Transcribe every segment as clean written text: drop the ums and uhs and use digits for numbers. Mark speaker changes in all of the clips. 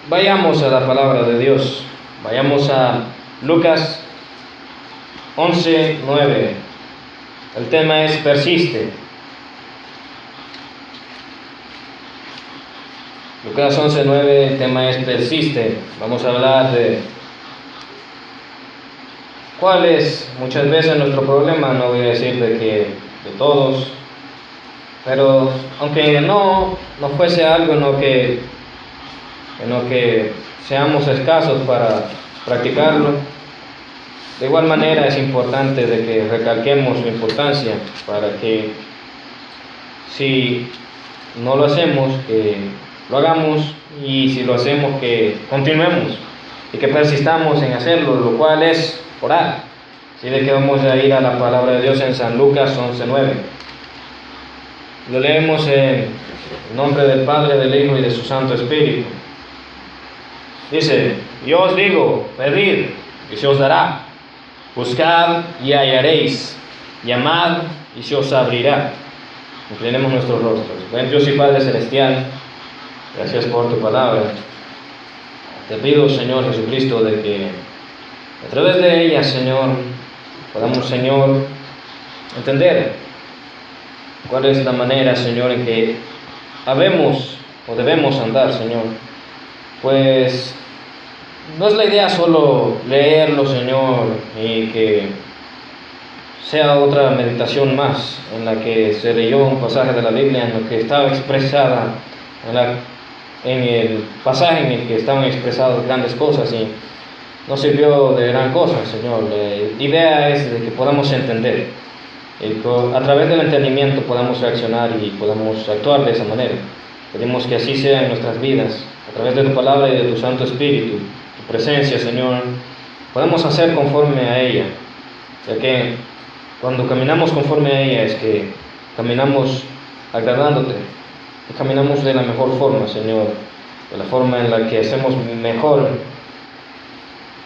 Speaker 1: Vayamos a la palabra de Dios. Vayamos a Lucas 11:9. El tema es persiste. Lucas 11:9, el tema es persiste. Vamos a hablar de cuál es muchas veces nuestro problema. No voy a decir de todos, pero aunque no fuese algo en lo que seamos escasos para practicarlo, de igual manera es importante de que recalquemos su importancia para que si no lo hacemos, que lo hagamos, y si lo hacemos, que continuemos y que persistamos en hacerlo, lo cual es orar. Así de que vamos a ir a la palabra de Dios en San Lucas 11:9. Lo leemos en el nombre del Padre, del Hijo y de su Santo Espíritu. Dice: yo os digo, pedid y se os dará, buscad y hallaréis, llamad y se os abrirá. Inclinemos nuestros rostros. Buen Dios y Padre Celestial, gracias por tu palabra. Te pido, Señor Jesucristo, de que a través de ella, Señor, podamos, Señor, entender cuál es la manera, Señor, en que habemos o debemos andar, Señor. Pues no es la idea solo leerlo, Señor, y que sea otra meditación más en la que se leyó un pasaje de la Biblia en lo que estaba expresada en el pasaje en el que estaban expresadas grandes cosas y no sirvió de gran cosa, Señor. La idea es de que podamos entender y a través del entendimiento podamos reaccionar y podamos actuar de esa manera. Pedimos que así sea en nuestras vidas, a través de tu palabra y de tu Santo Espíritu, tu presencia, Señor, podemos hacer conforme a ella, ya que cuando caminamos conforme a ella es que caminamos agradándote, y caminamos de la mejor forma, Señor, de la forma en la que hacemos mejor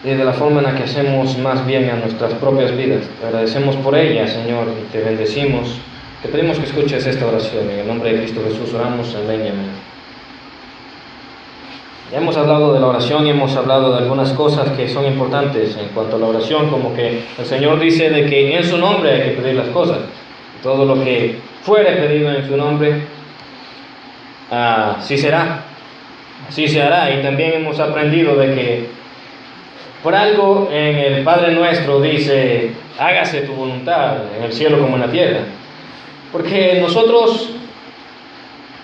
Speaker 1: y de la forma en la que hacemos más bien a nuestras propias vidas. Te agradecemos por ella, Señor, y te bendecimos. Te pedimos que escuches esta oración. En el nombre de Cristo Jesús oramos. Amén y amén. Ya hemos hablado de la oración y hemos hablado de algunas cosas que son importantes en cuanto a la oración, como que el Señor dice de que en su nombre hay que pedir las cosas. Todo lo que fuere pedido en su nombre, así será, así se hará. Y también hemos aprendido de que por algo en el Padre Nuestro dice: hágase tu voluntad en el cielo como en la tierra. Porque nosotros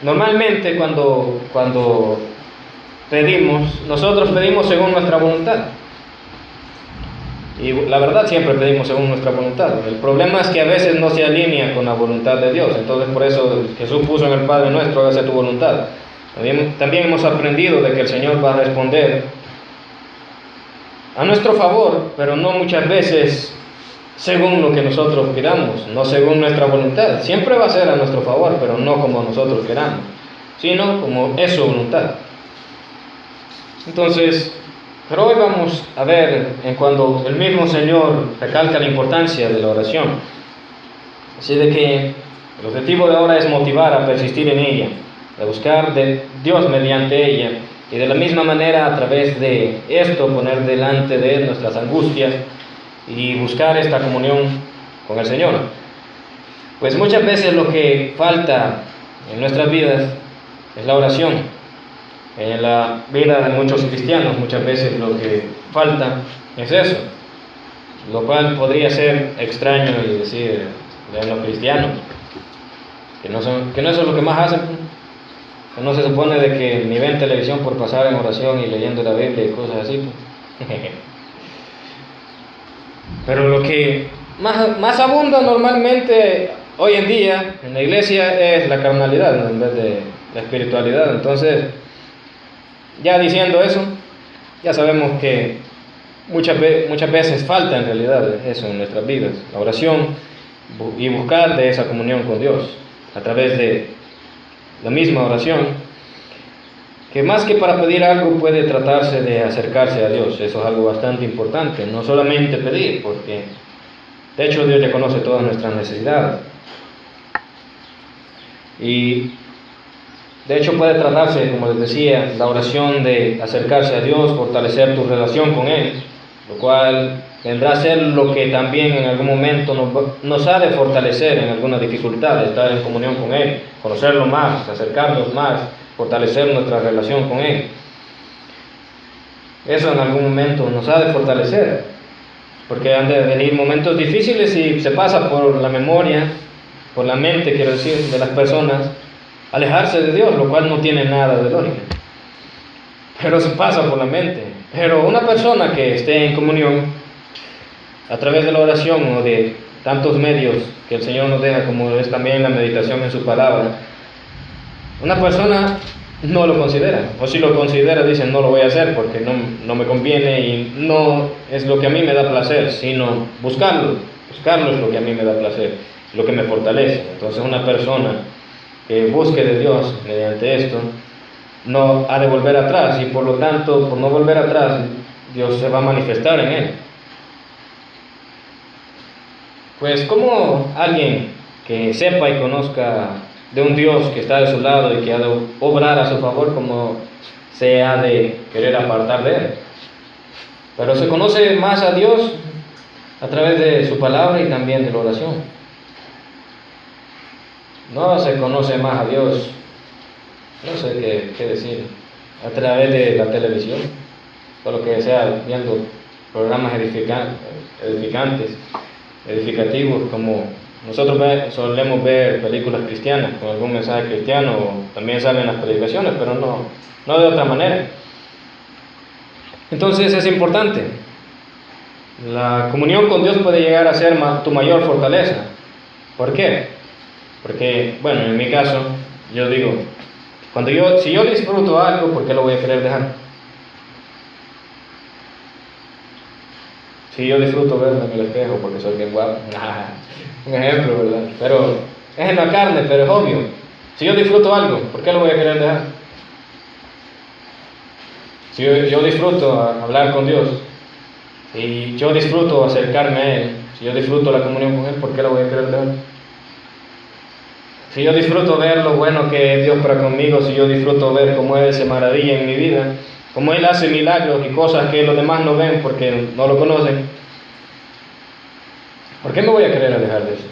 Speaker 1: normalmente cuando pedimos, nosotros pedimos según nuestra voluntad. Y la verdad, siempre pedimos según nuestra voluntad. El problema es que a veces no se alinea con la voluntad de Dios. Entonces por eso Jesús puso en el Padre Nuestro: hágase tu voluntad. También hemos aprendido de que el Señor va a responder a nuestro favor, pero no muchas veces según lo que nosotros pidamos, no según nuestra voluntad. Siempre va a ser a nuestro favor, pero no como nosotros queramos, sino como es su voluntad. Entonces, pero hoy vamos a ver en cuando el mismo Señor recalca la importancia de la oración. Así de que el objetivo de ahora es motivar a persistir en ella, a buscar de Dios mediante ella, y de la misma manera a través de esto poner delante de Él nuestras angustias y buscar esta comunión con el Señor. Pues muchas veces lo que falta en nuestras vidas es la oración. En la vida de muchos cristianos muchas veces lo que falta es eso, lo cual podría ser extraño y decir de los cristianos que no eso es lo que más hacen. No se supone de que ni ven televisión por pasar en oración y leyendo la Biblia y cosas así. Pero lo que más abunda normalmente hoy en día en la iglesia es la carnalidad en vez de la espiritualidad. Entonces, ya diciendo eso, ya sabemos que muchas veces falta en realidad eso en nuestras vidas, la oración y buscar de esa comunión con Dios a través de la misma oración, que más que para pedir algo puede tratarse de acercarse a Dios. Eso es algo bastante importante, no solamente pedir, porque de hecho Dios ya conoce todas nuestras necesidades. Y De hecho, puede tratarse, como les decía, la oración de acercarse a Dios, fortalecer tu relación con Él, lo cual vendrá a ser lo que también en algún momento nos ha de fortalecer en alguna dificultad, estar en comunión con Él, conocerlo más, acercarnos más, fortalecer nuestra relación con Él. Eso en algún momento nos ha de fortalecer, porque han de venir momentos difíciles y se pasa por la memoria, por la mente, quiero decir, de las personas, alejarse de Dios, lo cual no tiene nada de lógica, pero se pasa por la mente. Pero una persona que esté en comunión a través de la oración o de tantos medios que el Señor nos deja, como es también la meditación en su palabra, una persona no lo considera, o si lo considera dice no lo voy a hacer porque no me conviene y no es lo que a mí me da placer, sino buscarlo es lo que a mí me da placer, lo que me fortalece. Entonces una persona que busque de Dios mediante esto no ha de volver atrás, y por lo tanto, por no volver atrás, Dios se va a manifestar en él. Pues como alguien que sepa y conozca de un Dios que está de su lado y que ha de obrar a su favor, como se ha de querer apartar de él. Pero se conoce más a Dios a través de su palabra y también de la oración. No se conoce más a Dios, no sé qué decir, a través de la televisión, todo lo que sea viendo programas edificativos, como nosotros solemos ver películas cristianas con algún mensaje cristiano, o también salen las predicaciones, pero no de otra manera. Entonces es importante. La comunión con Dios puede llegar a ser tu mayor fortaleza. ¿Por qué? Porque, bueno, en mi caso, yo digo, si yo disfruto algo, ¿por qué lo voy a querer dejar? Si yo disfruto verme en el espejo porque soy bien guapo, un ejemplo, ¿verdad? Pero es en la carne, pero es obvio. Si yo disfruto algo, ¿por qué lo voy a querer dejar? Si yo disfruto hablar con Dios, si yo disfruto acercarme a Él, si yo disfruto la comunión con Él, ¿por qué lo voy a querer dejar? Si yo disfruto ver lo bueno que es Dios para conmigo, si yo disfruto ver cómo Él se maravilla en mi vida, cómo Él hace milagros y cosas que los demás no ven porque no lo conocen, ¿por qué me voy a querer alejar de eso?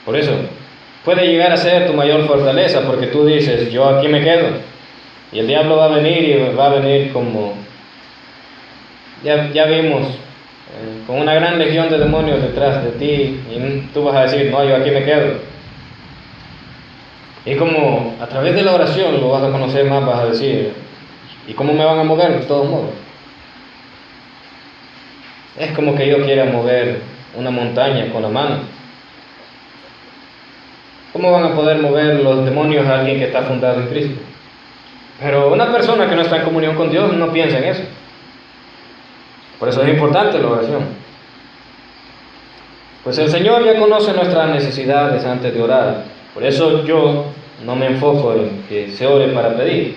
Speaker 1: Por eso, puede llegar a ser tu mayor fortaleza, porque tú dices, yo aquí me quedo, y el diablo va a venir y va a venir como, ya vimos, con una gran legión de demonios detrás de ti, y tú vas a decir, no, yo aquí me quedo. Y como a través de la oración lo vas a conocer más, vas a decir, ¿y cómo me van a mover de todos modos? Es como que yo quiera mover una montaña con la mano. ¿Cómo van a poder mover los demonios a alguien que está fundado en Cristo? Pero una persona que no está en comunión con Dios no piensa en eso. Por eso es importante la oración. Pues el Señor ya conoce nuestras necesidades antes de orar. Por eso yo no me enfoco en que se ore para pedir.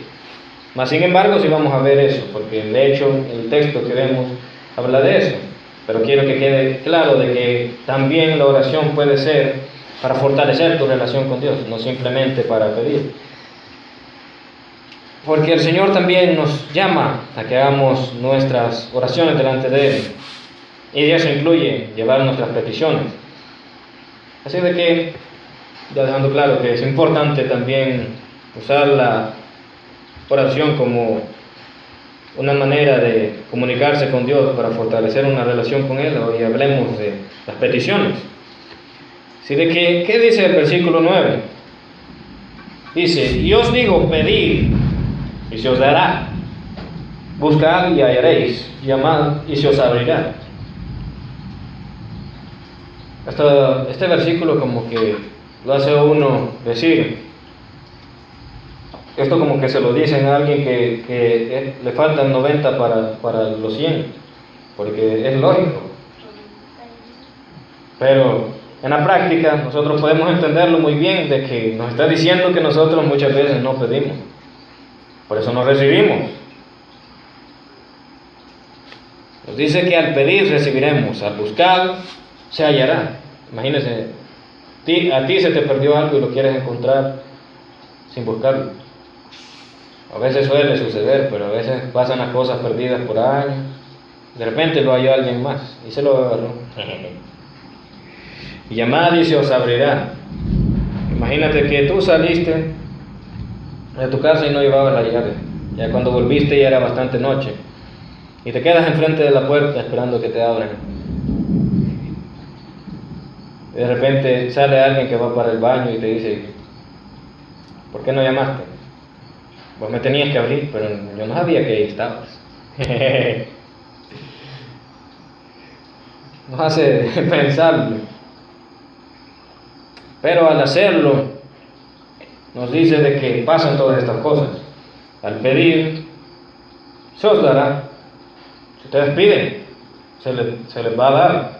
Speaker 1: Mas sin embargo, sí vamos a ver eso, porque de hecho el texto que vemos habla de eso. Pero quiero que quede claro de que también la oración puede ser para fortalecer tu relación con Dios, no simplemente para pedir. Porque el Señor también nos llama a que hagamos nuestras oraciones delante de Él. Y eso incluye llevar nuestras peticiones. Así de que, ya dejando claro que es importante también usar la oración como una manera de comunicarse con Dios para fortalecer una relación con Él. Hoy hablemos de las peticiones. Así de que, ¿qué dice el versículo 9? Dice, y os digo, pedid y se os dará, buscad y hallaréis, llamad y se os abrirá. Este versículo como que lo hace uno decir, esto como que se lo dicen a alguien que le faltan 90 para los 100, porque es lógico. Pero en la práctica nosotros podemos entenderlo muy bien, de que nos está diciendo que nosotros muchas veces no pedimos, por eso no recibimos. Nos dice que al pedir recibiremos, al buscar se hallará. Imagínense, a ti se te perdió algo y lo quieres encontrar. sin buscarlo. A veces suele suceder, pero a veces pasan las cosas perdidas por años. De repente lo halló alguien más y se lo agarró. Y llamad y se os abrirá. Imagínate que tú saliste de tu casa y no llevabas la llave. Ya cuando volviste ya era bastante noche. Y te quedas enfrente de la puerta esperando que te abran. Y de repente sale alguien que va para el baño y te dice: ¿por qué no llamaste? Vos me tenías que abrir, pero yo no sabía que ahí estabas. Nos hace pensarlo. Pero al hacerlo, nos dice de que pasan todas estas cosas. Al pedir, se os dará. Si ustedes piden, se les va a dar.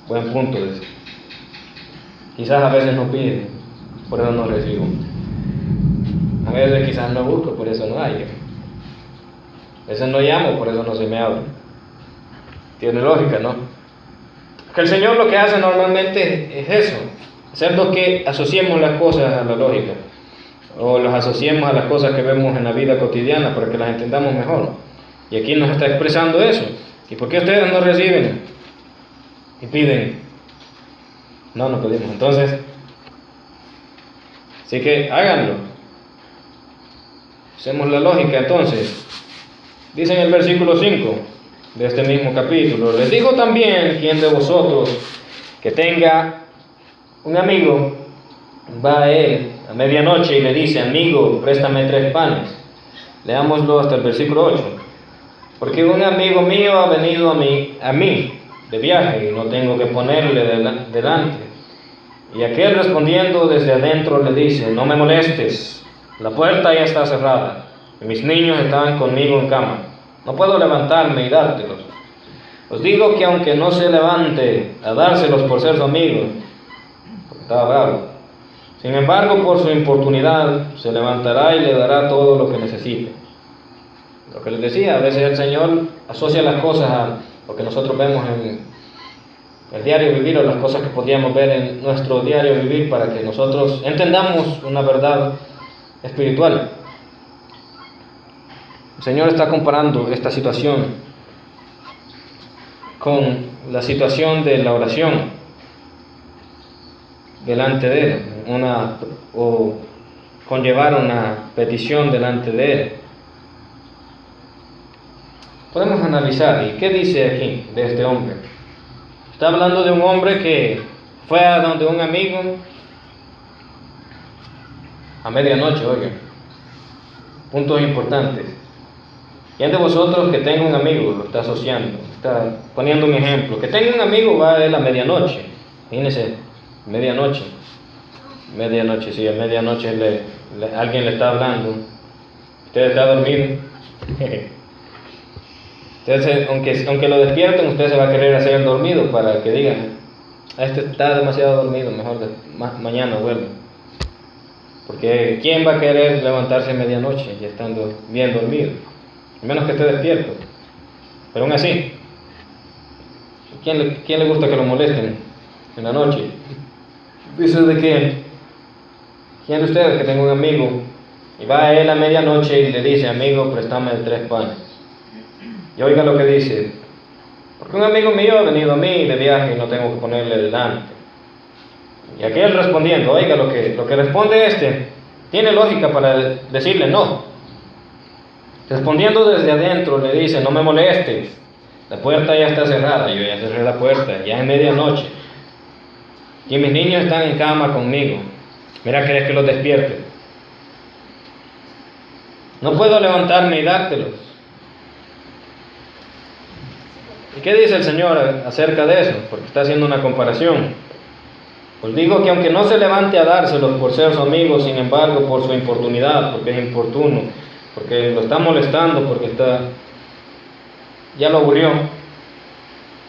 Speaker 1: Buen punto ese. Quizás a veces no piden, por eso no recibo. A veces quizás no busco, por eso no hay. A veces no llamo, por eso no se me abre. Tiene lógica, ¿no? Que el Señor lo que hace normalmente es eso, hacernos que asociemos las cosas a la lógica, o las asociemos a las cosas que vemos en la vida cotidiana para que las entendamos mejor. Y aquí nos está expresando eso. ¿Y por qué ustedes no reciben y piden? No pedimos. Entonces, así que háganlo. Hacemos la lógica. Entonces, dice en el versículo 5 de este mismo capítulo: les dijo también, ¿quién de vosotros que tenga un amigo va a él a medianoche y le dice: amigo, préstame 3 panes? Leámoslo hasta el versículo 8. Porque un amigo mío ha venido a mí de viaje y no tengo que ponerle delante. Y aquel respondiendo desde adentro le dice: no me molestes, la puerta ya está cerrada y mis niños están conmigo en cama. No puedo levantarme y dártelos. Os digo que aunque no se levante a dárselos por ser su amigo, porque estaba bravo, sin embargo por su importunidad se levantará y le dará todo lo que necesite. Lo que les decía, a veces el Señor asocia las cosas a lo que nosotros vemos en el diario vivir, o las cosas que podríamos ver en nuestro diario vivir, para que nosotros entendamos una verdad espiritual. El Señor está comparando esta situación con la situación de la oración delante de Él, o conllevar una petición delante de Él. Podemos analizar, ¿y qué dice aquí de este hombre? Está hablando de un hombre que fue a donde un amigo a medianoche, oigan, puntos importantes. ¿Quién de vosotros que tenga un amigo, lo está asociando, está poniendo un ejemplo, que tenga un amigo va a él a medianoche? Imagínense, medianoche, sí, a medianoche alguien le está hablando, usted está dormido. Entonces, aunque lo despierten, usted se va a querer hacer el dormido para que digan: este está demasiado dormido, mejor mañana vuelve. Porque ¿quién va a querer levantarse a medianoche ya estando bien dormido? A menos que esté despierto. Pero aún así, ¿quién le gusta que lo molesten en la noche? Dice de que ¿quién de ustedes que tenga un amigo y va a él a medianoche y le dice: amigo, préstame 3 panes? Y oiga lo que dice: porque un amigo mío ha venido a mí de viaje y no tengo que ponerle delante. Y aquel respondiendo, oiga lo que responde tiene lógica para decirle no. Respondiendo desde adentro le dice: no me molestes, la puerta ya está cerrada, yo ya cerré la puerta, ya es medianoche y mis niños están en cama conmigo. Mira, ¿querés que los despierte? No puedo levantarme y dártelos. ¿Y qué dice el Señor acerca de eso? Porque está haciendo una comparación. Os digo que aunque no se levante a dárselos por ser su amigo, sin embargo, por su importunidad, porque es importuno, porque lo está molestando, porque ya lo aburrió,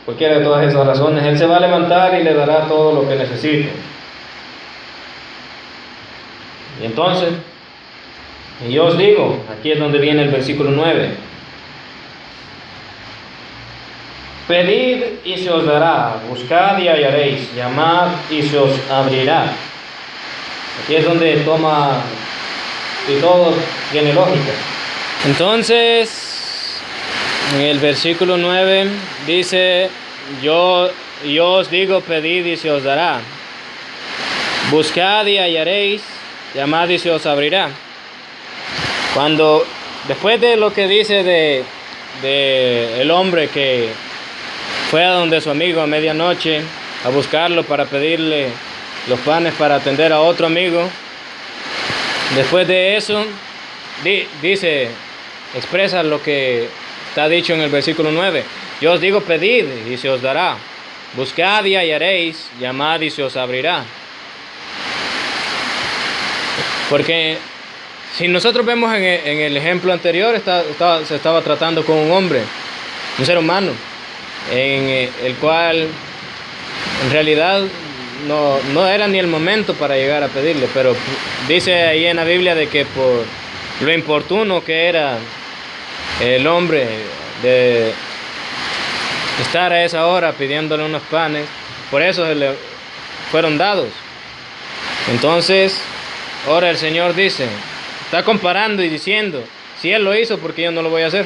Speaker 1: cualquiera de todas esas razones, Él se va a levantar y le dará todo lo que necesite. Y entonces, y yo os digo, aquí es donde viene el versículo 9: pedid y se os dará, buscad y hallaréis, llamad y se os abrirá. Aquí es donde toma y todo tiene lógica. Entonces, en el versículo 9 dice, yo os digo, pedid y se os dará. Buscad y hallaréis, llamad y se os abrirá. Después de lo que dice de el hombre que fue a donde su amigo a medianoche a buscarlo para pedirle los panes para atender a otro amigo, después de eso expresa lo que está dicho en el versículo 9. Yo os digo, pedid y se os dará. Buscad y hallaréis, llamad y se os abrirá. Porque si nosotros vemos en el ejemplo anterior, se estaba tratando con un hombre, un ser humano, en el cual en realidad no era ni el momento para llegar a pedirle, pero dice ahí en la Biblia de que por lo importuno que era el hombre de estar a esa hora pidiéndole unos panes, por eso se le fueron dados. Entonces, ahora el Señor está comparando y diciendo, si Él lo hizo, ¿por qué yo no lo voy a hacer?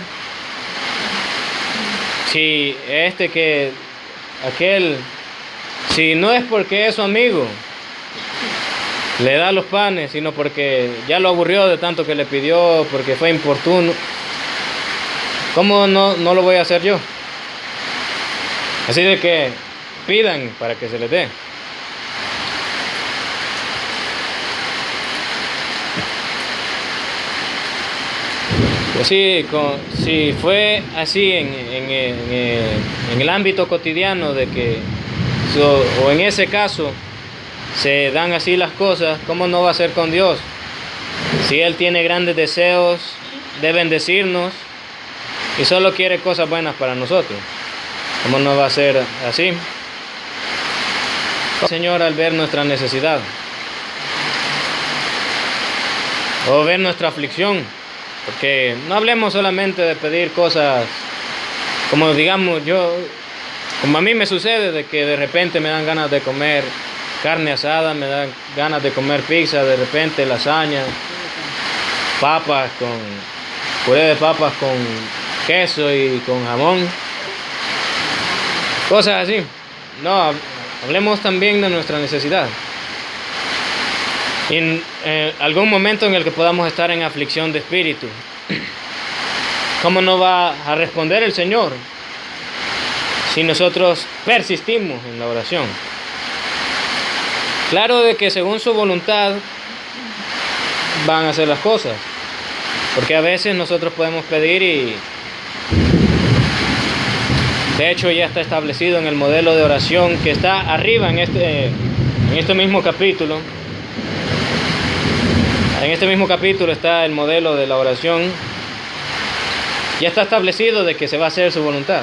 Speaker 1: Si si no es porque es su amigo, le da los panes, sino porque ya lo aburrió de tanto que le pidió, porque fue importuno, ¿cómo no lo voy a hacer yo? Así de que pidan para que se les dé. Pues sí, si fue así en el ámbito cotidiano de que, o en ese caso, se dan así las cosas, ¿cómo no va a ser con Dios? Si Él tiene grandes deseos de bendecirnos y solo quiere cosas buenas para nosotros, ¿cómo no va a ser así? Señor, al ver nuestra necesidad o ver nuestra aflicción, porque no hablemos solamente de pedir cosas como digamos como a mí me sucede de que de repente me dan ganas de comer carne asada, me dan ganas de comer pizza, de repente lasaña, puré de papas con queso y con jamón, cosas así. No, hablemos también de nuestra necesidad. En algún momento en el que podamos estar en aflicción de espíritu, ¿cómo no va a responder el Señor si nosotros persistimos en la oración? Claro de que según su voluntad van a hacer las cosas, porque a veces nosotros podemos pedir y de hecho ya está establecido en el modelo de oración que está arriba en este mismo capítulo. En este mismo capítulo está el modelo de la oración. Ya está establecido de que se va a hacer su voluntad.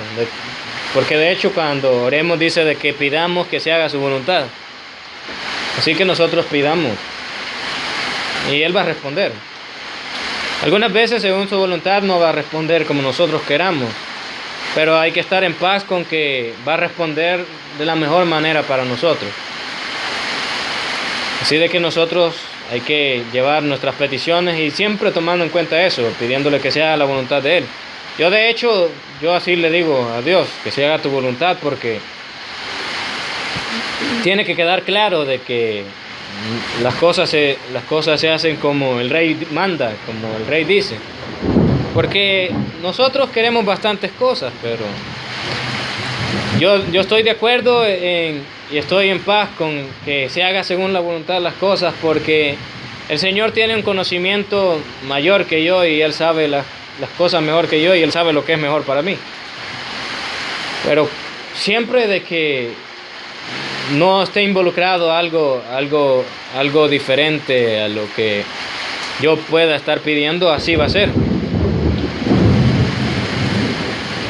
Speaker 1: Porque de hecho cuando oremos dice de que pidamos que se haga su voluntad. Así que nosotros pidamos. Y Él va a responder. Algunas veces según su voluntad no va a responder como nosotros queramos. Pero hay que estar en paz con que va a responder de la mejor manera para nosotros. Así de que nosotros hay que llevar nuestras peticiones y siempre tomando en cuenta eso, pidiéndole que sea la voluntad de Él. Yo así le digo a Dios, que se haga tu voluntad, porque tiene que quedar claro de que las cosas se hacen como el Rey manda, como el Rey dice. Porque nosotros queremos bastantes cosas, pero yo estoy de acuerdo y estoy en paz con que se haga según la voluntad de las cosas, porque el Señor tiene un conocimiento mayor que yo y Él sabe las cosas mejor que yo y Él sabe lo que es mejor para mí. Pero siempre de que no esté involucrado algo diferente a lo que yo pueda estar pidiendo, así va a ser.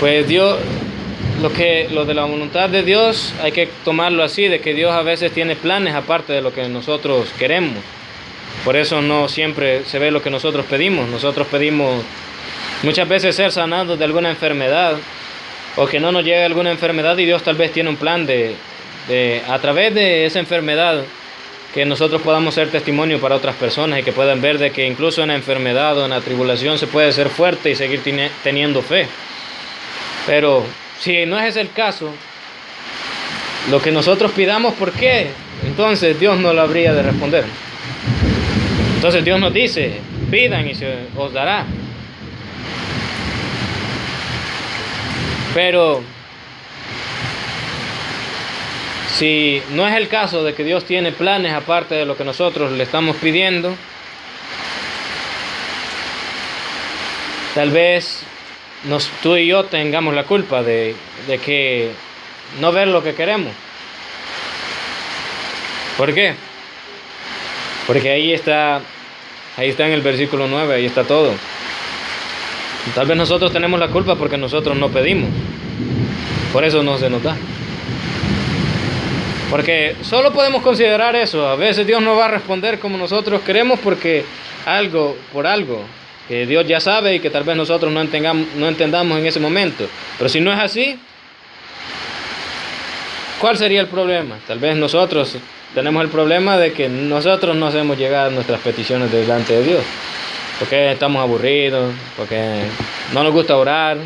Speaker 1: Pues Dios, lo de la voluntad de Dios hay que tomarlo así, de que Dios a veces tiene planes aparte de lo que nosotros queremos. Por eso no siempre se ve lo que nosotros pedimos. Nosotros pedimos muchas veces ser sanados de alguna enfermedad o que no nos llegue alguna enfermedad y Dios tal vez tiene un plan de a través de esa enfermedad que nosotros podamos ser testimonio para otras personas y que puedan ver de que incluso en la enfermedad o en la tribulación se puede ser fuerte y seguir teniendo fe. Pero si no es ese el caso, lo que nosotros pidamos, ¿por qué? Entonces Dios no lo habría de responder. Entonces Dios nos dice, pidan y se os dará. Pero si no es el caso de que Dios tiene planes aparte de lo que nosotros le estamos pidiendo, tal vez tú y yo tengamos la culpa de que no ver lo que queremos. ¿Por qué? Porque ahí está en el versículo 9, ahí está todo. Tal vez nosotros tenemos la culpa porque nosotros no pedimos. Por eso no se nos da. Porque solo podemos considerar eso. A veces Dios no va a responder como nosotros queremos porque por algo que Dios ya sabe y que tal vez nosotros no entendamos en ese momento. Pero si no es así, ¿cuál sería el problema? Tal vez nosotros tenemos el problema de que nosotros no hacemos llegar nuestras peticiones delante de Dios. Porque estamos aburridos, porque no nos gusta orar,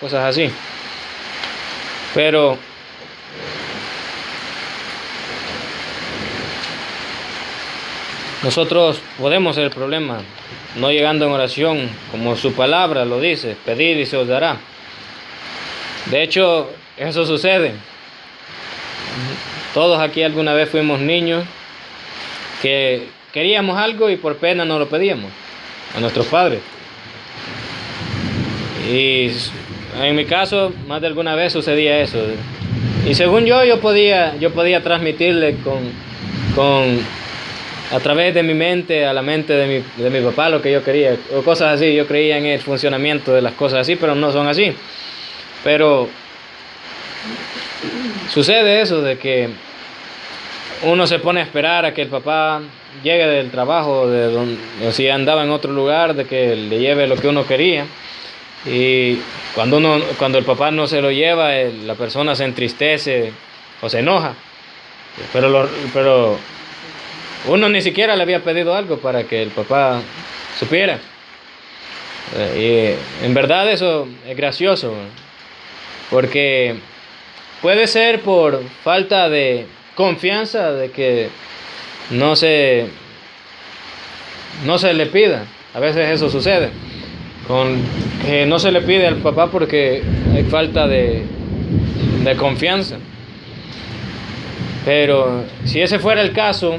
Speaker 1: cosas así. Pero nosotros podemos ser el problema, no llegando en oración, como su palabra lo dice, pedid y se os dará. De hecho, eso sucede. Todos aquí alguna vez fuimos niños que queríamos algo y por pena no lo pedíamos a nuestros padres. Y en mi caso, más de alguna vez sucedía eso. Y según yo podía transmitirle a través de mi mente a la mente de mi papá lo que yo quería, o cosas así. Yo creía en el funcionamiento de las cosas así, pero no son así. Pero sucede eso de que uno se pone a esperar a que el papá llegue del trabajo, o si andaba en otro lugar, de que le lleve lo que uno quería. Y cuando el papá no se lo lleva, la persona se entristece o se enoja. Pero uno ni siquiera le había pedido algo para que el papá supiera. Y en verdad eso es gracioso, porque puede ser por falta de confianza de que no se le pida. A veces eso sucede, que no se le pide al papá porque hay falta de confianza. Pero si ese fuera el caso,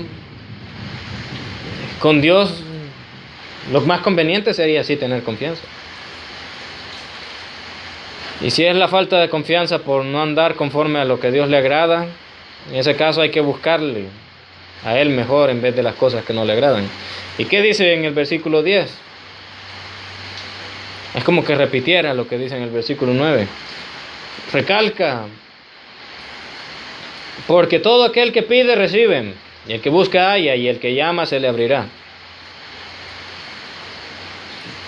Speaker 1: con Dios lo más conveniente sería así tener confianza. Y si es la falta de confianza por no andar conforme a lo que Dios le agrada, en ese caso hay que buscarle a Él mejor en vez de las cosas que no le agradan. ¿Y qué dice en el versículo 10? Es como que repitiera lo que dice en el versículo 9. Recalca: porque todo aquel que pide recibe, y el que busca halla, y el que llama se le abrirá.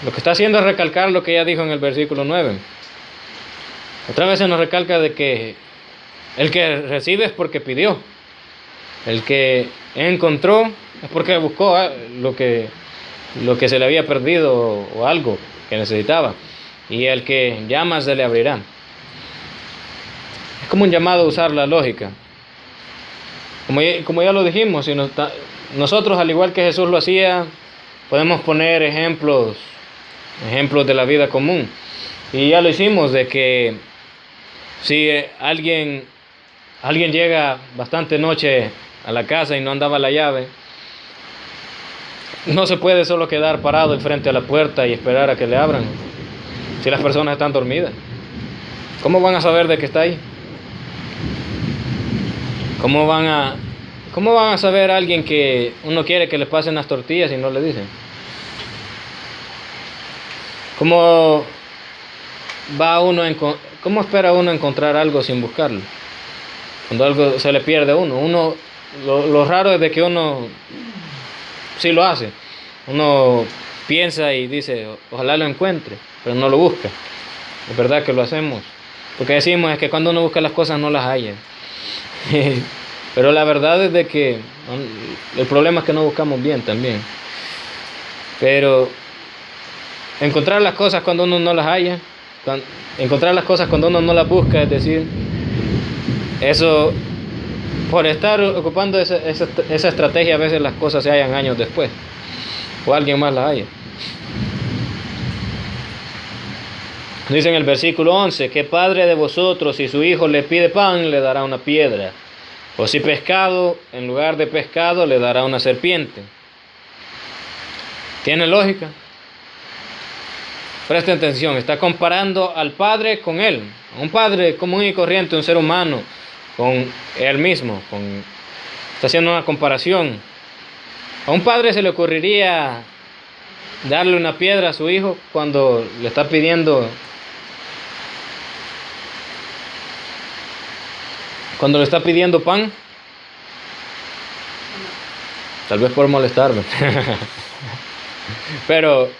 Speaker 1: Lo que está haciendo es recalcar lo que ya dijo en el versículo 9. Otra vez se nos recalca de que el que recibe es porque pidió. El que encontró es porque buscó lo que se le había perdido o algo que necesitaba. Y el que llama se le abrirá. Es como un llamado a usar la lógica. Como ya lo dijimos, si nosotros, al igual que Jesús lo hacía, podemos poner ejemplos de la vida común. Y ya lo hicimos, de que si alguien llega bastante noche a la casa y no andaba la llave, no se puede solo quedar parado enfrente a la puerta y esperar a que le abran. Si las personas están dormidas, ¿cómo van a saber de que está ahí? ¿Cómo van a saber a alguien que uno quiere que le pasen las tortillas y no le dicen? ¿Cómo espera uno encontrar algo sin buscarlo? Cuando algo se le pierde a uno. Lo raro es de que uno sí lo hace. Uno piensa y dice, ojalá lo encuentre, pero no lo busca. Es verdad que lo hacemos, porque decimos es que cuando uno busca las cosas no las halla. Pero la verdad es de que el problema es que no buscamos bien también. Pero encontrar las cosas cuando uno no las halla, encontrar las cosas cuando uno no las busca, es decir, eso, por estar ocupando esa estrategia, a veces las cosas se hallan años después, o alguien más las haya. Dice en el versículo 11, ¿qué padre de vosotros, si su hijo le pide pan, le dará una piedra? O si pescado, en lugar de pescado, le dará una serpiente. ¿Tiene lógica? Presten atención, está comparando al padre con él, a un padre común y corriente, un ser humano, con él mismo, está haciendo una comparación. A un padre se le ocurriría darle una piedra a su hijo cuando le está pidiendo pan. Tal vez por molestarme. pero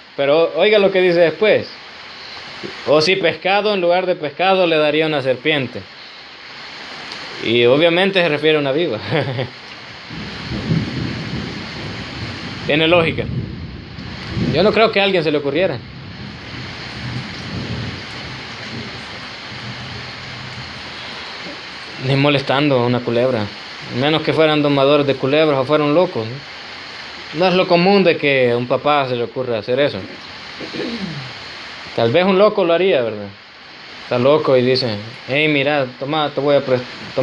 Speaker 1: oiga lo que dice después. O si pescado, en lugar de pescado le daría una serpiente. Y obviamente se refiere a una víbora. Tiene lógica. Yo no creo que a alguien se le ocurriera. Ni molestando a una culebra. Menos que fueran domadores de culebras o fueran locos, ¿no? No es lo común de que a un papá se le ocurra hacer eso. Tal vez un loco lo haría, ¿verdad? Está loco y dice, hey, mira, toma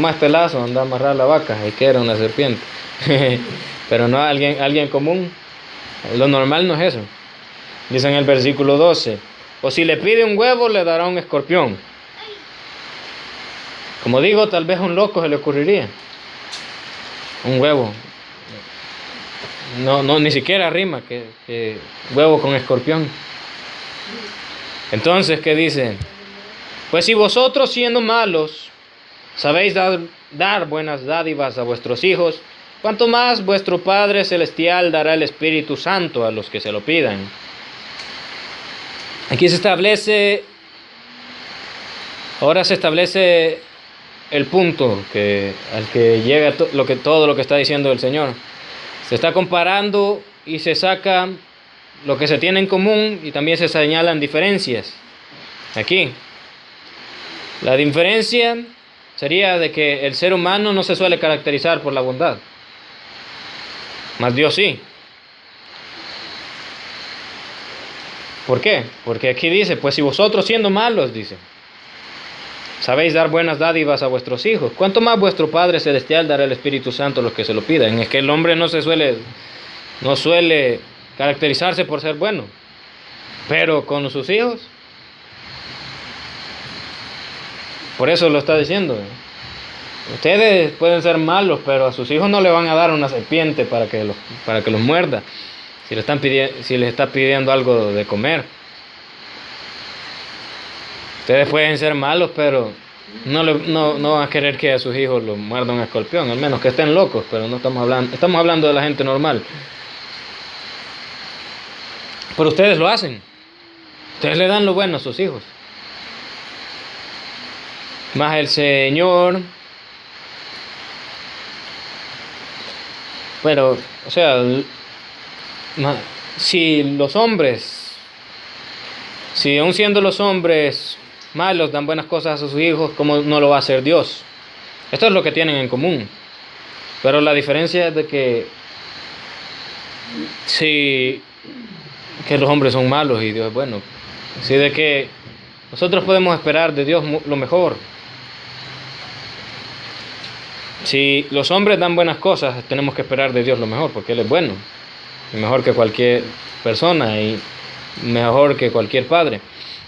Speaker 1: este lazo, anda a amarrar la vaca, y que era una serpiente. Pero no alguien común. Lo normal no es eso. Dice en el versículo 12, o si le pide un huevo, le dará un escorpión. Como digo, tal vez a un loco se le ocurriría. Un huevo. No, ni siquiera rima que huevo con escorpión. Entonces, ¿qué dice? Pues si vosotros, siendo malos, sabéis dar buenas dádivas a vuestros hijos, cuanto más vuestro Padre Celestial dará el Espíritu Santo a los que se lo pidan. Aquí ahora se establece el punto al que llega todo lo que está diciendo el Señor. Se está comparando y se saca lo que se tiene en común y también se señalan diferencias. Aquí, la diferencia sería de que el ser humano no se suele caracterizar por la bondad, mas Dios sí. ¿Por qué? Porque aquí dice, pues si vosotros siendo malos, dice, sabéis dar buenas dádivas a vuestros hijos, ¿cuánto más vuestro Padre Celestial dará el Espíritu Santo a los que se lo pidan? Es que el hombre no suele caracterizarse por ser bueno, pero con sus hijos, por eso lo está diciendo. Ustedes pueden ser malos, pero a sus hijos no le van a dar una serpiente para que los muerda, si les está pidiendo algo de comer. Ustedes pueden ser malos, pero no van a querer que a sus hijos los muerda un escorpión, al menos que estén locos, pero no estamos hablando de la gente normal. Pero ustedes lo hacen. Ustedes le dan lo bueno a sus hijos. Más el Señor. Pero, o sea, si aun siendo los hombres malos dan buenas cosas a sus hijos, ¿cómo no lo va a hacer Dios? Esto es lo que tienen en común. Pero la diferencia es de que que los hombres son malos y Dios es bueno. Así de que nosotros podemos esperar de Dios lo mejor. Si los hombres dan buenas cosas, tenemos que esperar de Dios lo mejor, porque Él es bueno, mejor que cualquier persona y mejor que cualquier padre.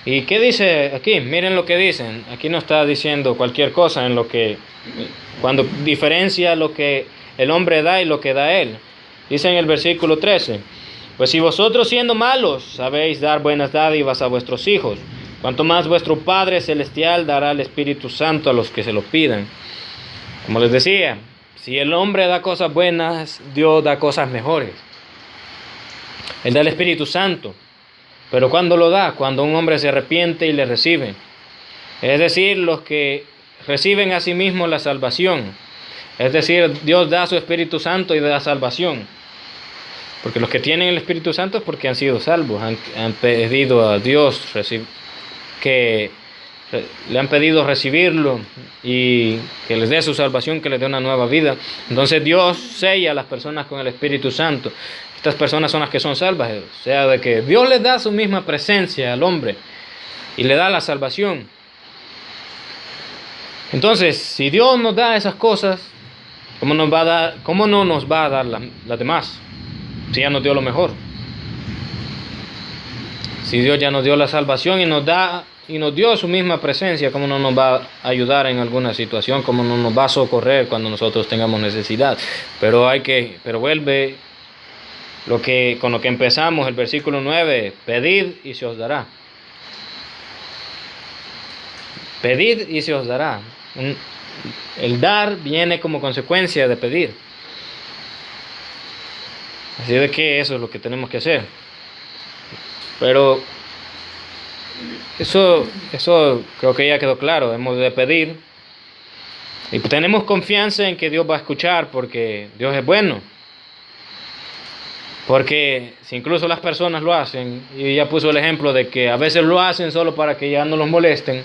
Speaker 1: ¿Y qué dice aquí? Miren lo que dicen. Aquí no está diciendo cualquier cosa cuando diferencia lo que el hombre da y lo que da Él. Dice en el versículo 13, pues si vosotros siendo malos sabéis dar buenas dádivas a vuestros hijos, cuanto más vuestro Padre Celestial dará el Espíritu Santo a los que se lo pidan. Como les decía, si el hombre da cosas buenas, Dios da cosas mejores. Él da el Espíritu Santo. Pero ¿cuándo lo da? Cuando un hombre se arrepiente y le recibe. Es decir, los que reciben a sí mismos la salvación. Es decir, Dios da su Espíritu Santo y da salvación. Porque los que tienen el Espíritu Santo es porque han sido salvos, han pedido a Dios le han pedido recibirlo y que les dé su salvación, que les dé una nueva vida. Entonces Dios sella a las personas con el Espíritu Santo. Estas personas son las que son salvas, o sea, de que Dios les da su misma presencia al hombre y le da la salvación. Entonces, si Dios nos da esas cosas, ¿cómo no nos va a dar las demás? Si ya nos dio lo mejor. Si Dios ya nos dio la salvación y nos dio su misma presencia, ¿cómo no nos va a ayudar en alguna situación? ¿Cómo no nos va a socorrer cuando nosotros tengamos necesidad? Pero vuelve con lo que empezamos, el versículo 9, pedid y se os dará. Pedid y se os dará. El dar viene como consecuencia de pedir. Así de que eso es lo que tenemos que hacer. Pero eso creo que ya quedó claro. Hemos de pedir. Y tenemos confianza en que Dios va a escuchar porque Dios es bueno. Porque si incluso las personas lo hacen, y ya puso el ejemplo de que a veces lo hacen solo para que ya no los molesten,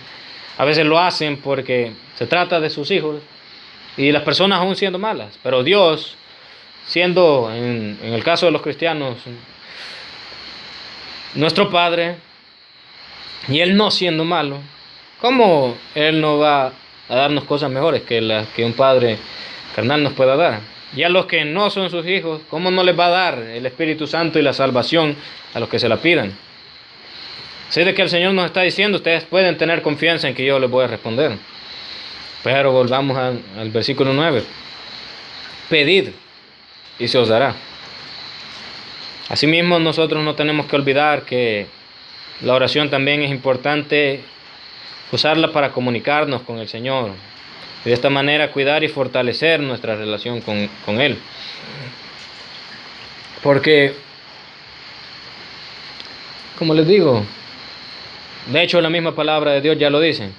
Speaker 1: a veces lo hacen porque se trata de sus hijos, y las personas aún siendo malas, pero Dios, siendo en el caso de los cristianos, nuestro Padre, y Él no siendo malo, ¿cómo Él no va a darnos cosas mejores que las que un Padre carnal nos pueda dar? Y a los que no son sus hijos, ¿cómo no les va a dar el Espíritu Santo y la salvación a los que se la pidan? Sé de que el Señor nos está diciendo, ustedes pueden tener confianza en que yo les voy a responder. Pero volvamos al versículo 9. Pedid y se os dará. Asimismo, nosotros no tenemos que olvidar que la oración también es importante usarla para comunicarnos con el Señor. Y de esta manera cuidar y fortalecer nuestra relación con Él. Porque, como les digo, de hecho la misma palabra de Dios ya lo dice.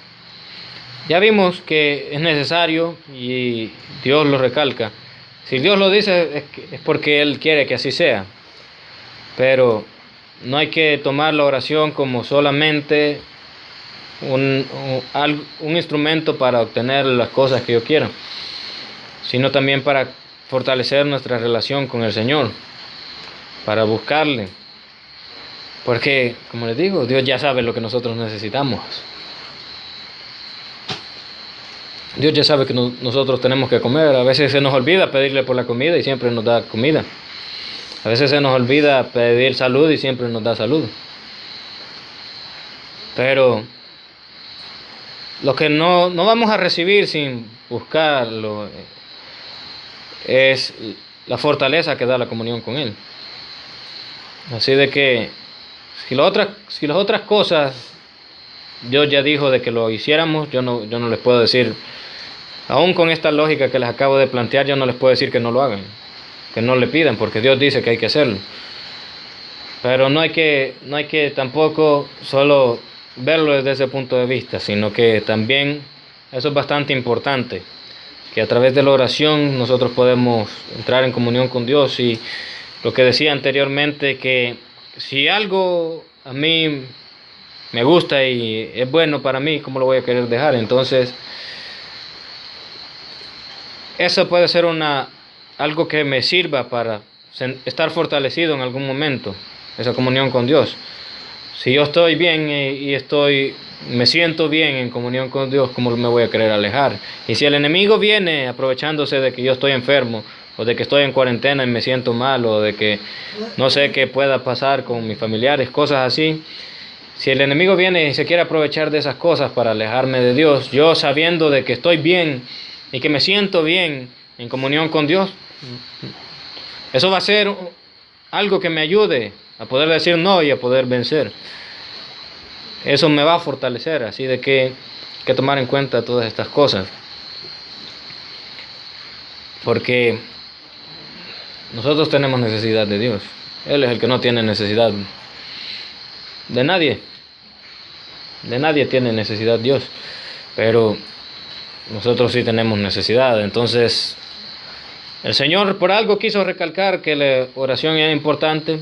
Speaker 1: Ya vimos que es necesario y Dios lo recalca. Si Dios lo dice es porque Él quiere que así sea. Pero no hay que tomar la oración como solamente un instrumento para obtener las cosas que yo quiero, sino también para fortalecer nuestra relación con el Señor, para buscarle, porque como les digo, Dios ya sabe lo que nosotros necesitamos. Dios ya sabe que nosotros tenemos que comer. A veces se nos olvida pedirle por la comida y siempre nos da comida. A veces se nos olvida pedir salud y siempre nos da salud. Pero lo que no vamos a recibir sin buscarlo es la fortaleza que da la comunión con Él. Así de que si las otras cosas Dios ya dijo de que lo hiciéramos, yo no les puedo decir, aún con esta lógica que les acabo de plantear, yo no les puedo decir que no lo hagan, que no le pidan, porque Dios dice que hay que hacerlo. Pero no hay que tampoco solo verlo desde ese punto de vista, sino que también eso es bastante importante, que a través de la oración nosotros podemos entrar en comunión con Dios. Y lo que decía anteriormente, que si algo a mí me gusta y es bueno para mí, ¿cómo lo voy a querer dejar? Entonces, eso puede ser algo que me sirva para estar fortalecido en algún momento, esa comunión con Dios. Si yo estoy bien y me siento bien en comunión con Dios, ¿cómo me voy a querer alejar? Y si el enemigo viene aprovechándose de que yo estoy enfermo, o de que estoy en cuarentena y me siento mal, o de que no sé qué pueda pasar con mis familiares, cosas así, si el enemigo viene y se quiere aprovechar de esas cosas para alejarme de Dios, yo sabiendo de que estoy bien y que me siento bien en comunión con Dios, eso va a ser algo que me ayude a poder decir no y a poder vencer. Eso me va a fortalecer, así de que hay que tomar en cuenta todas estas cosas. Porque nosotros tenemos necesidad de Dios. Él es el que no tiene necesidad de nadie. De nadie tiene necesidad Dios. Pero nosotros sí tenemos necesidad. Entonces El Señor por algo quiso recalcar que la oración era importante.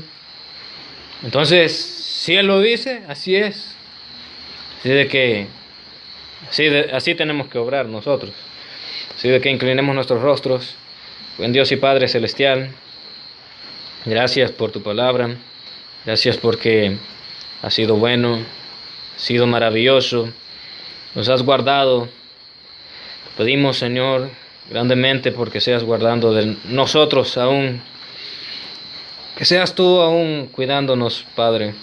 Speaker 1: Entonces, si Él lo dice, así es. Así de que, así tenemos que obrar nosotros. Así de que inclinemos nuestros rostros. Buen Dios y Padre Celestial, gracias por tu palabra. Gracias porque has sido bueno, has sido maravilloso. Nos has guardado. Te pedimos, Señor, grandemente porque seas guardando de nosotros aún. Que seas tú aún cuidándonos, Padre.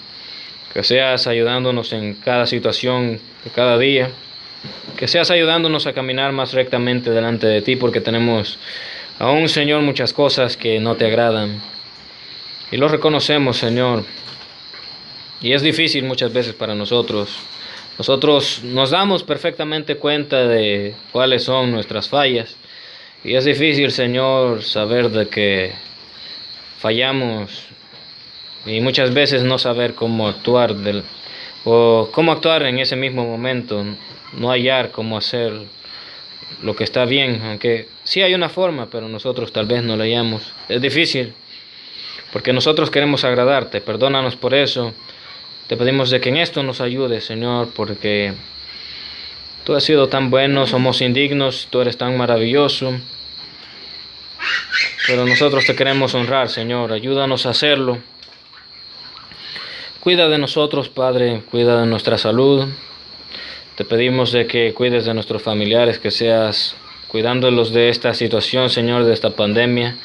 Speaker 1: Que seas ayudándonos en cada situación de cada día. Que seas ayudándonos a caminar más rectamente delante de ti, porque tenemos aún, Señor, muchas cosas que no te agradan. Y lo reconocemos, Señor. Y es difícil muchas veces para nosotros. Nosotros nos damos perfectamente cuenta de cuáles son nuestras fallas. Y es difícil, Señor, saber de que fallamos y muchas veces no saber cómo actuar o cómo actuar en ese mismo momento, no hallar cómo hacer lo que está bien, aunque sí hay una forma, pero nosotros tal vez no la hallamos. Es difícil, porque nosotros queremos agradarte. Perdónanos por eso. Te pedimos de que en esto nos ayudes, Señor, porque tú has sido tan bueno, somos indignos, tú eres tan maravilloso. Pero nosotros te queremos honrar, Señor. Ayúdanos a hacerlo. Cuida de nosotros, Padre. Cuida de nuestra salud. Te pedimos de que cuides de nuestros familiares, que seas cuidándolos de esta situación, Señor, de esta pandemia.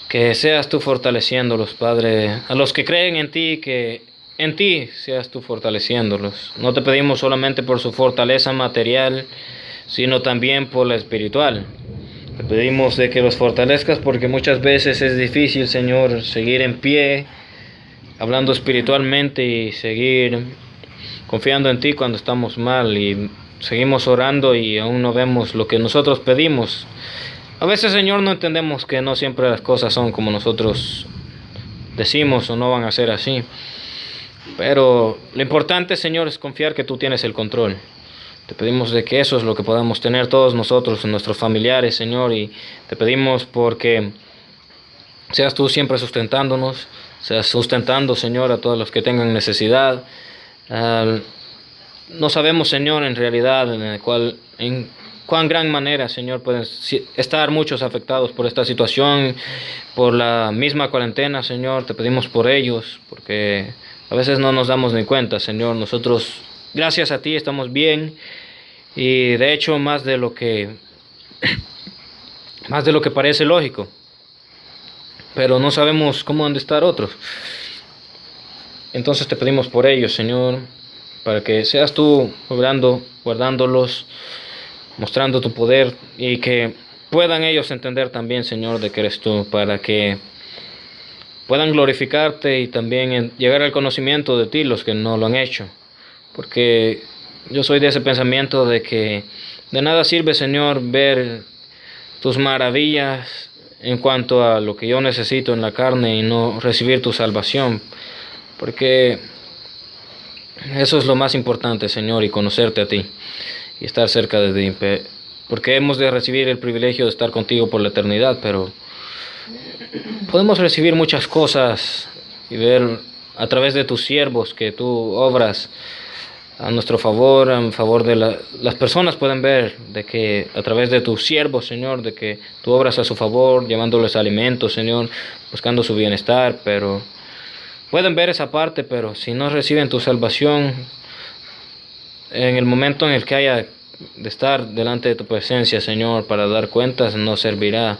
Speaker 1: Que seas tú fortaleciéndolos, Padre. A los que creen en ti, que en ti seas tú fortaleciéndolos. No te pedimos solamente por su fortaleza material, sino también por la espiritual. Te pedimos de que los fortalezcas porque muchas veces es difícil, Señor, seguir en pie, hablando espiritualmente y seguir confiando en ti cuando estamos mal y seguimos orando y aún no vemos lo que nosotros pedimos. A veces, Señor, no entendemos que no siempre las cosas son como nosotros decimos o no van a ser así. Pero lo importante, Señor, es confiar que tú tienes el control. Te pedimos de que eso es lo que podamos tener todos nosotros, nuestros familiares, Señor, y te pedimos porque seas tú siempre sustentándonos, seas sustentando, Señor, a todos los que tengan necesidad. No sabemos, Señor, en realidad en cuán gran manera, Señor, pueden estar muchos afectados por esta situación, por la misma cuarentena, Señor. Te pedimos por ellos, porque a veces no nos damos ni cuenta, Señor. Nosotros, gracias a ti, estamos bien y de hecho más de lo que parece lógico, pero no sabemos cómo han de estar otros. Entonces te pedimos por ellos, Señor, para que seas tú obrando, guardándolos, mostrando tu poder y que puedan ellos entender también, Señor, de que eres tú, para que puedan glorificarte y también llegar al conocimiento de ti los que no lo han hecho. Porque yo soy de ese pensamiento de que de nada sirve, Señor, ver tus maravillas en cuanto a lo que yo necesito en la carne y no recibir tu salvación. Porque eso es lo más importante, Señor, y conocerte a ti y estar cerca de ti. Porque hemos de recibir el privilegio de estar contigo por la eternidad, pero podemos recibir muchas cosas y ver a través de tus siervos que tú obras a nuestro favor, en favor de las personas pueden ver de que a través de tus siervos, Señor, de que tú obras a su favor, llevándoles alimentos, Señor, buscando su bienestar, pero pueden ver esa parte, pero si no reciben tu salvación, en el momento en el que haya de estar delante de tu presencia, Señor, para dar cuentas, no servirá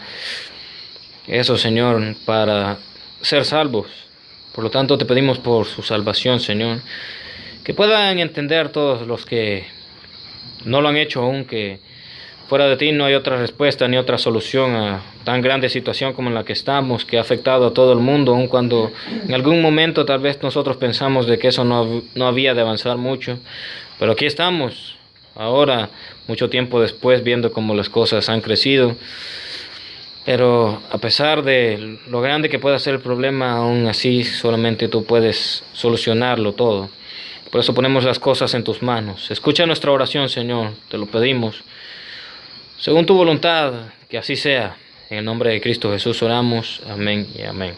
Speaker 1: eso, Señor, para ser salvos. Por lo tanto, te pedimos por su salvación, Señor, que puedan entender todos los que no lo han hecho aún, que fuera de ti no hay otra respuesta ni otra solución a tan grande situación como en la que estamos, que ha afectado a todo el mundo, aun cuando en algún momento tal vez nosotros pensamos de que eso no había de avanzar mucho. Pero aquí estamos, ahora, mucho tiempo después, viendo cómo las cosas han crecido. Pero a pesar de lo grande que pueda ser el problema, aún así solamente tú puedes solucionarlo todo. Por eso ponemos las cosas en tus manos. Escucha nuestra oración, Señor, te lo pedimos. Según tu voluntad, que así sea. En el nombre de Cristo Jesús oramos. Amén y amén.